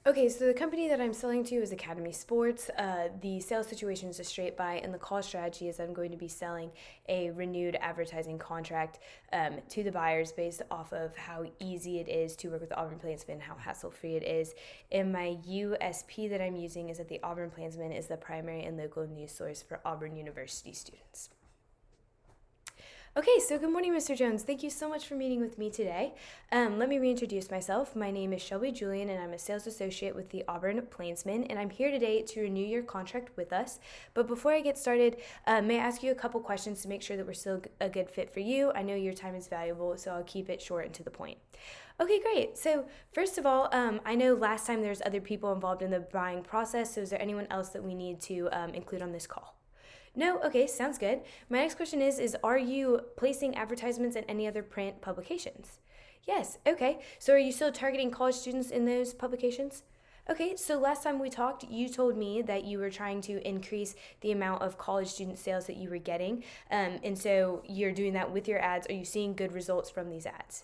Okay, so the company that I'm selling to is Academy Sports. The sales situation is a straight buy, and the call strategy is I'm going to be selling a renewed advertising contract to the buyers based off of how easy it is to work with Auburn Plainsman, how hassle-free it is. And my USP that I'm using is that the Auburn Plainsman is the primary and local news source for Auburn University students. Okay, so good morning, Mr. Jones. Thank you so much for meeting with me today. Let me reintroduce myself. My name is Shelby Julien, and I'm a sales associate with the Auburn Plainsman, and I'm here today to renew your contract with us. But before I get started, may I ask you a couple questions to make sure that we're still a good fit for you? I know your time is valuable, so I'll keep it short and to the point. Okay, great. So first of all, I know last time there's other people involved in the buying process, so is there anyone else that we need to include on this call? No? Okay, sounds good. My next question is are you placing advertisements in any other print publications? Yes, okay. So are you still targeting college students in those publications? Okay, so last time we talked, you told me that you were trying to increase the amount of college student sales that you were getting, and so you're doing that with your ads. Are you seeing good results from these ads?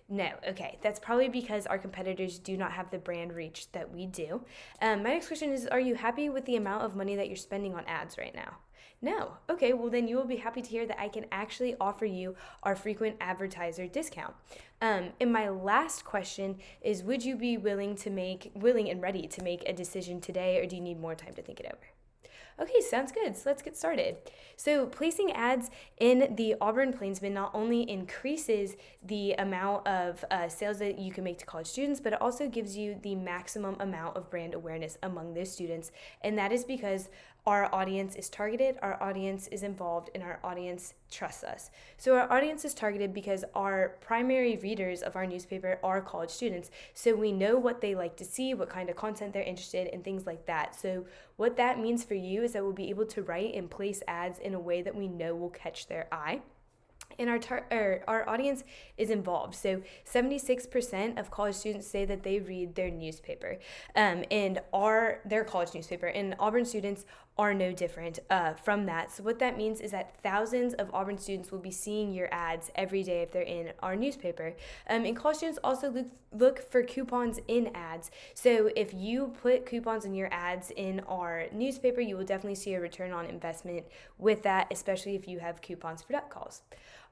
No, okay. That's probably because our competitors do not have the brand reach that we do. My next question is are you happy with the amount of money that you're spending on ads right now? No. Okay, well then you will be happy to hear that I can actually offer you our frequent advertiser discount. And my last question is would you be willing and ready to make a decision today, or do you need more time to think it over? Okay, sounds good. So let's get started. So placing ads in the Auburn Plainsman not only increases the amount of sales that you can make to college students, but it also gives you the maximum amount of brand awareness among those students. And that is because our audience is targeted, our audience is involved, and our audience trusts us. So our audience is targeted because our primary readers of our newspaper are college students. So we know what they like to see, what kind of content they're interested in, things like that. So what that means for you is that we'll be able to write and place ads in a way that we know will catch their eye. And our audience is involved. So 76% of college students say that they read their newspaper, and their college newspaper. And Auburn students are no different from that. So what that means is that thousands of Auburn students will be seeing your ads every day if they're in our newspaper. And college students also look for coupons in ads. So if you put coupons in your ads in our newspaper, you will definitely see a return on investment with that, especially if you have coupons for duck calls.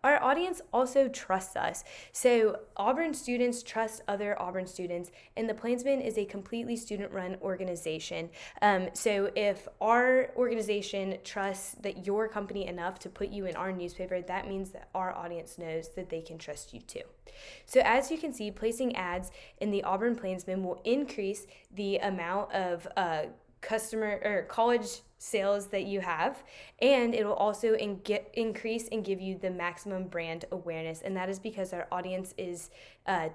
Our audience also trusts us. So Auburn students trust other Auburn students, and the Plainsman is a completely student-run organization. So if our organization trusts that your company enough to put you in our newspaper, that means that our audience knows that they can trust you too. So as you can see, placing ads in the Auburn Plainsman will increase the amount of customer or college sales that you have, and it will also increase and give you the maximum brand awareness, and that is because our audience is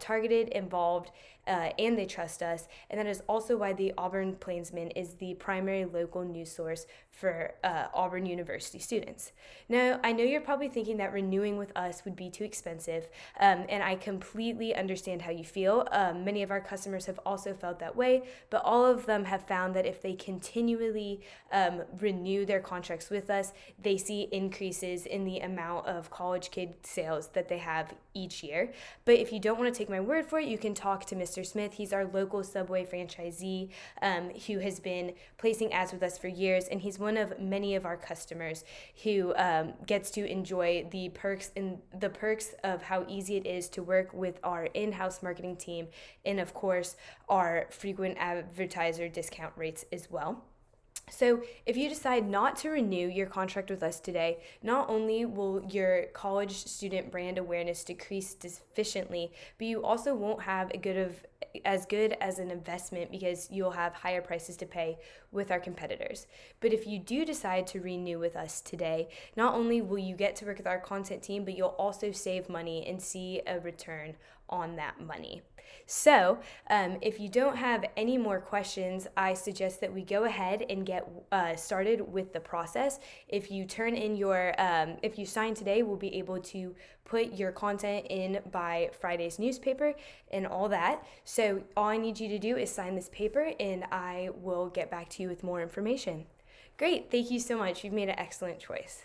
targeted, involved, and they trust us. And that is also why the Auburn Plainsman is the primary local news source for Auburn University students. Now, I know you're probably thinking that renewing with us would be too expensive, and I completely understand how you feel. Many of our customers have also felt that way, but all of them have found that if they continually renew their contracts with us, they see increases in the amount of college kid sales that they have each year. But if you don't want to take my word for it, you can talk to Mr. Smith. He's our local Subway franchisee who has been placing ads with us for years, and he's one of many of our customers who gets to enjoy the perks of how easy it is to work with our in-house marketing team, and of course our frequent advertiser discount rates as well. So if you decide not to renew your contract with us today, not only will your college student brand awareness decrease sufficiently, but you also won't have as good as an investment because you'll have higher prices to pay with our competitors. But if you do decide to renew with us today, not only will you get to work with our content team, but you'll also save money and see a return on that money. So if you don't have any more questions, I suggest that we go ahead and get started with the process. If you if you sign today, we'll be able to put your content in by Friday's newspaper and all that. So all I need you to do is sign this paper, and I will get back to you with more information. Great, thank you so much. You've made an excellent choice.